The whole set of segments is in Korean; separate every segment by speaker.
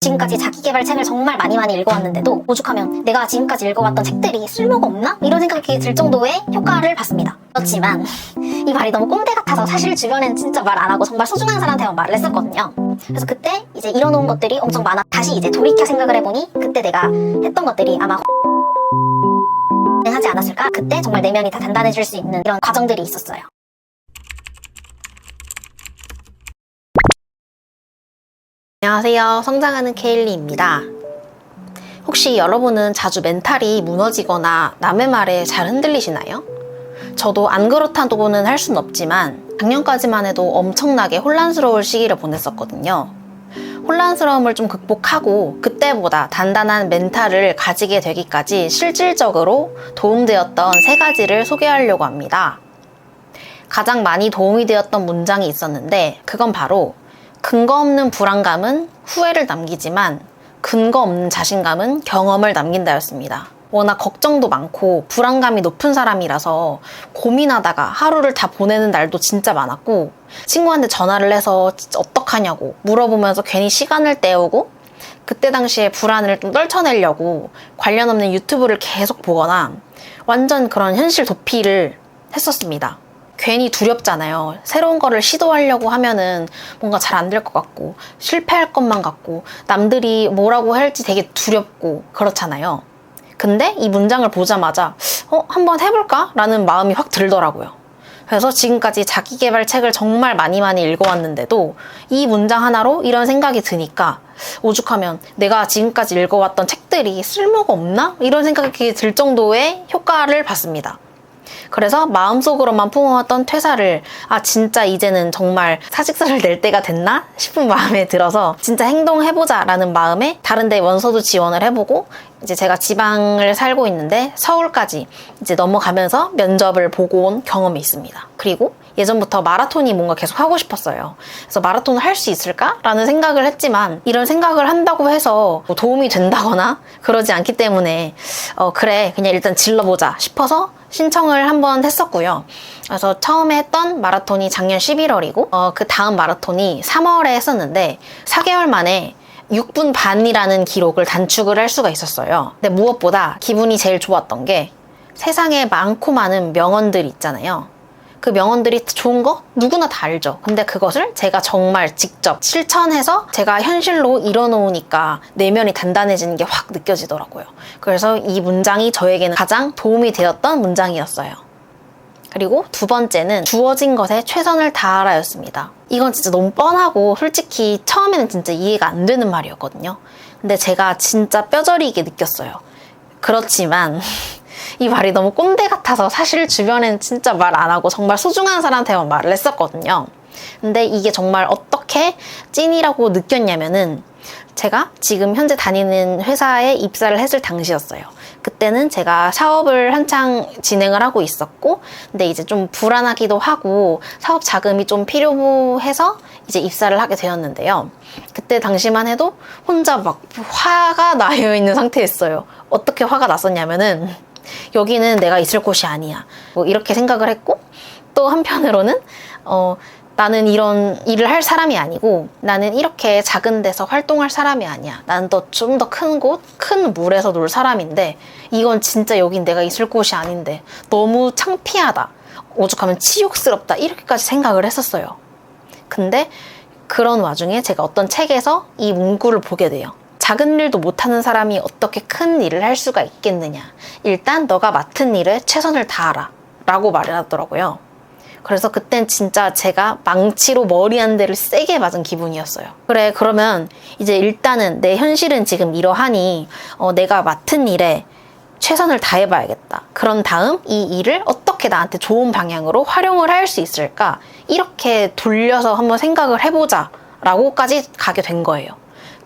Speaker 1: 지금까지 자기계발 책을 정말 많이 읽어왔는데도 오죽하면 내가 지금까지 읽어왔던 책들이 쓸모가 없나? 이런 생각이 들 정도의 효과를 봤습니다. 그렇지만 이 말이 너무 꼰대 같아서 사실 주변엔 진짜 말 안 하고 정말 소중한 사람한테만 말을 했었거든요. 그래서 그때 이제 이뤄놓은 것들이 엄청 많아. 다시 이제 돌이켜 생각을 해보니 그때 내가 했던 것들이 아마 하지 않았을까? 그때 정말 내면이 다 단단해질 수 있는 이런 과정들이 있었어요.
Speaker 2: 안녕하세요. 성장하는 케일리입니다. 혹시 여러분은 자주 멘탈이 무너지거나 남의 말에 잘 흔들리시나요? 저도 안 그렇다고는 할 순 없지만 작년까지만 해도 엄청나게 혼란스러울 시기를 보냈었거든요. 혼란스러움을 좀 극복하고 그때보다 단단한 멘탈을 가지게 되기까지 실질적으로 도움되었던 3가지를 소개하려고 합니다. 가장 많이 도움이 되었던 문장이 있었는데 그건 바로 근거 없는 불안감은 후회를 남기지만 근거 없는 자신감은 경험을 남긴다였습니다. 워낙 걱정도 많고 불안감이 높은 사람이라서 고민하다가 하루를 다 보내는 날도 진짜 많았고 친구한테 전화를 해서 어떡하냐고 물어보면서 괜히 시간을 때우고 그때 당시에 불안을 좀 떨쳐내려고 관련 없는 유튜브를 계속 보거나 완전 그런 현실 도피를 했었습니다. 괜히 두렵잖아요. 새로운 거를 시도하려고 하면은 뭔가 잘 안 될 것 같고 실패할 것만 같고 남들이 뭐라고 할지 되게 두렵고 그렇잖아요. 근데 이 문장을 보자마자 한번 해볼까? 라는 마음이 확 들더라고요. 그래서 지금까지 자기계발 책을 정말 많이 읽어왔는데도 이 문장 하나로 이런 생각이 드니까 오죽하면 내가 지금까지 읽어왔던 책들이 쓸모가 없나? 이런 생각이 들 정도의 효과를 봤습니다. 그래서 마음속으로만 품어왔던 퇴사를 진짜 이제는 정말 사직서를 낼 때가 됐나 싶은 마음에 들어서 진짜 행동해보자 라는 마음에 다른 데 원서도 지원을 해보고 이제 제가 지방을 살고 있는데 서울까지 이제 넘어가면서 면접을 보고 온 경험이 있습니다. 그리고 예전부터 마라톤이 뭔가 계속 하고 싶었어요. 그래서 마라톤을 할 수 있을까? 라는 생각을 했지만 이런 생각을 한다고 해서 도움이 된다거나 그러지 않기 때문에 그래 그냥 일단 질러보자 싶어서 신청을 한번 했었고요. 그래서 처음에 했던 마라톤이 작년 11월이고 그 다음 마라톤이 3월에 했었는데 4개월 만에 6분 반이라는 기록을 단축을 할 수가 있었어요. 근데 무엇보다 기분이 제일 좋았던 게 세상에 많고 많은 명언들 있잖아요. 그 명언들이 좋은 거 누구나 다 알죠. 근데 그것을 제가 정말 직접 실천해서 제가 현실로 이뤄놓으니까 내면이 단단해지는 게 확 느껴지더라고요. 그래서 이 문장이 저에게는 가장 도움이 되었던 문장이었어요. 그리고 2번째는 주어진 것에 최선을 다하라 였습니다. 이건 진짜 너무 뻔하고 솔직히 처음에는 진짜 이해가 안 되는 말이었거든요. 근데 제가 진짜 뼈저리게 느꼈어요. 그렇지만 이 말이 너무 꼰대 같아서 사실 주변엔 진짜 말 안 하고 정말 소중한 사람한테만 말을 했었거든요. 근데 이게 정말 어떻게 찐이라고 느꼈냐면은 제가 지금 현재 다니는 회사에 입사를 했을 당시였어요. 그때는 제가 사업을 한창 진행을 하고 있었고 근데 이제 좀 불안하기도 하고 사업 자금이 좀 필요해서 이제 입사를 하게 되었는데요. 그때 당시만 해도 혼자 막 화가 나여 있는 상태였어요. 어떻게 화가 났었냐면은 여기는 내가 있을 곳이 아니야. 뭐 이렇게 생각을 했고 또 한편으로는 나는 이런 일을 할 사람이 아니고 나는 이렇게 작은 데서 활동할 사람이 아니야. 나는 좀 더 큰 곳, 큰 물에서 놀 사람인데 이건 진짜 여긴 내가 있을 곳이 아닌데 너무 창피하다. 오죽하면 치욕스럽다. 이렇게까지 생각을 했었어요. 근데 그런 와중에 제가 어떤 책에서 이 문구를 보게 돼요. 작은 일도 못하는 사람이 어떻게 큰 일을 할 수가 있겠느냐. 일단 너가 맡은 일에 최선을 다하라 라고 말을 하더라고요. 그래서 그땐 진짜 제가 망치로 머리 한 대를 세게 맞은 기분이었어요. 그래 그러면 이제 일단은 내 현실은 지금 이러하니 내가 맡은 일에 최선을 다해봐야겠다. 그런 다음 이 일을 어떻게 나한테 좋은 방향으로 활용을 할 수 있을까? 이렇게 돌려서 한번 생각을 해보자 라고까지 가게 된 거예요.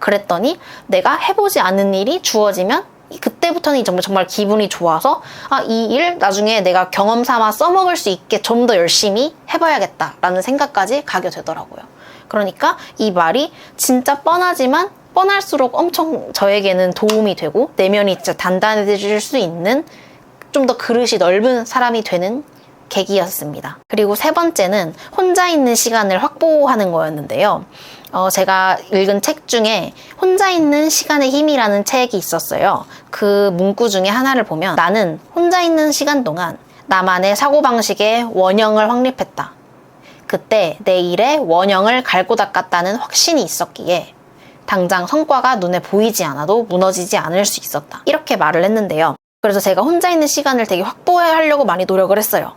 Speaker 2: 그랬더니 내가 해보지 않은 일이 주어지면 그때부터는 정말 기분이 좋아서 이 일 나중에 내가 경험 삼아 써먹을 수 있게 좀 더 열심히 해봐야겠다라는 생각까지 가게 되더라고요. 그러니까 이 말이 진짜 뻔하지만 뻔할수록 엄청 저에게는 도움이 되고 내면이 진짜 단단해질 수 있는 좀 더 그릇이 넓은 사람이 되는 계기였습니다. 그리고 세 번째는 혼자 있는 시간을 확보하는 거였는데요. 제가 읽은 책 중에 혼자 있는 시간의 힘이라는 책이 있었어요. 그 문구 중에 하나를 보면 나는 혼자 있는 시간 동안 나만의 사고방식의 원형을 확립했다. 그때 내 일에 원형을 갈고 닦았다는 확신이 있었기에 당장 성과가 눈에 보이지 않아도 무너지지 않을 수 있었다. 이렇게 말을 했는데요. 그래서 제가 혼자 있는 시간을 되게 확보하려고 많이 노력을 했어요.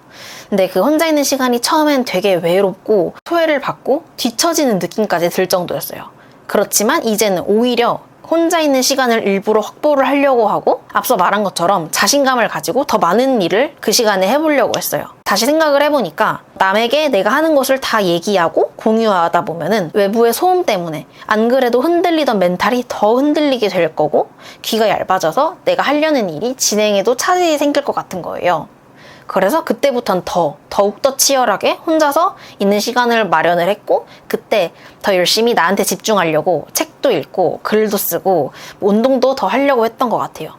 Speaker 2: 근데 그 혼자 있는 시간이 처음엔 되게 외롭고 소외를 받고 뒤처지는 느낌까지 들 정도였어요. 그렇지만 이제는 오히려 혼자 있는 시간을 일부러 확보를 하려고 하고 앞서 말한 것처럼 자신감을 가지고 더 많은 일을 그 시간에 해보려고 했어요. 다시 생각을 해보니까 남에게 내가 하는 것을 다 얘기하고 공유하다 보면은 외부의 소음 때문에 안 그래도 흔들리던 멘탈이 더 흔들리게 될 거고 귀가 얇아져서 내가 하려는 일이 진행에도 차질이 생길 것 같은 거예요. 그래서 그때부터는 더욱더 치열하게 혼자서 있는 시간을 마련을 했고 그때 더 열심히 나한테 집중하려고 책도 읽고 글도 쓰고 운동도 더 하려고 했던 것 같아요.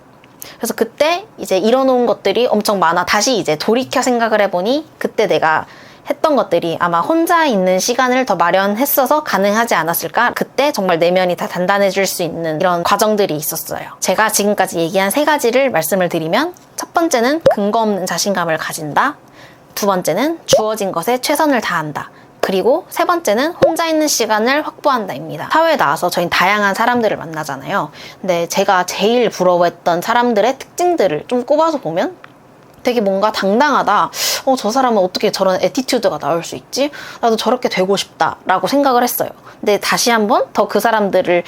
Speaker 2: 그래서 그때 이제 이뤄놓은 것들이 엄청 많아 다시 이제 돌이켜 생각을 해보니 그때 내가 했던 것들이 아마 혼자 있는 시간을 더 마련했어서 가능하지 않았을까? 그때 정말 내면이 다 단단해질 수 있는 이런 과정들이 있었어요. 제가 지금까지 얘기한 세 가지를 말씀을 드리면 첫 번째는 근거 없는 자신감을 가진다. 두 번째는 주어진 것에 최선을 다한다. 그리고 세 번째는 혼자 있는 시간을 확보한다입니다. 사회에 나와서 저희는 다양한 사람들을 만나잖아요. 근데 제가 제일 부러워했던 사람들의 특징들을 좀 꼽아서 보면 되게 뭔가 당당하다. 저 사람은 어떻게 저런 애티튜드가 나올 수 있지? 나도 저렇게 되고 싶다 라고 생각을 했어요. 근데 다시 한번 더 그 사람들을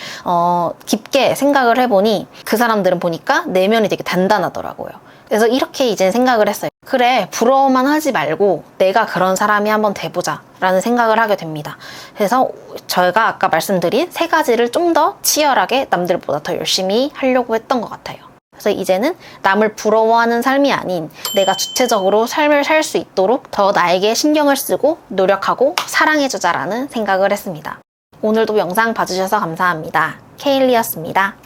Speaker 2: 깊게 생각을 해보니 그 사람들은 보니까 내면이 되게 단단하더라고요. 그래서 이렇게 이제 생각을 했어요. 그래, 부러워만 하지 말고 내가 그런 사람이 한번 돼보자 라는 생각을 하게 됩니다. 그래서 저희가 아까 말씀드린 세 가지를 좀 더 치열하게 남들보다 더 열심히 하려고 했던 것 같아요. 그래서 이제는 남을 부러워하는 삶이 아닌 내가 주체적으로 삶을 살 수 있도록 더 나에게 신경을 쓰고 노력하고 사랑해주자라는 생각을 했습니다. 오늘도 영상 봐주셔서 감사합니다. 케일리였습니다.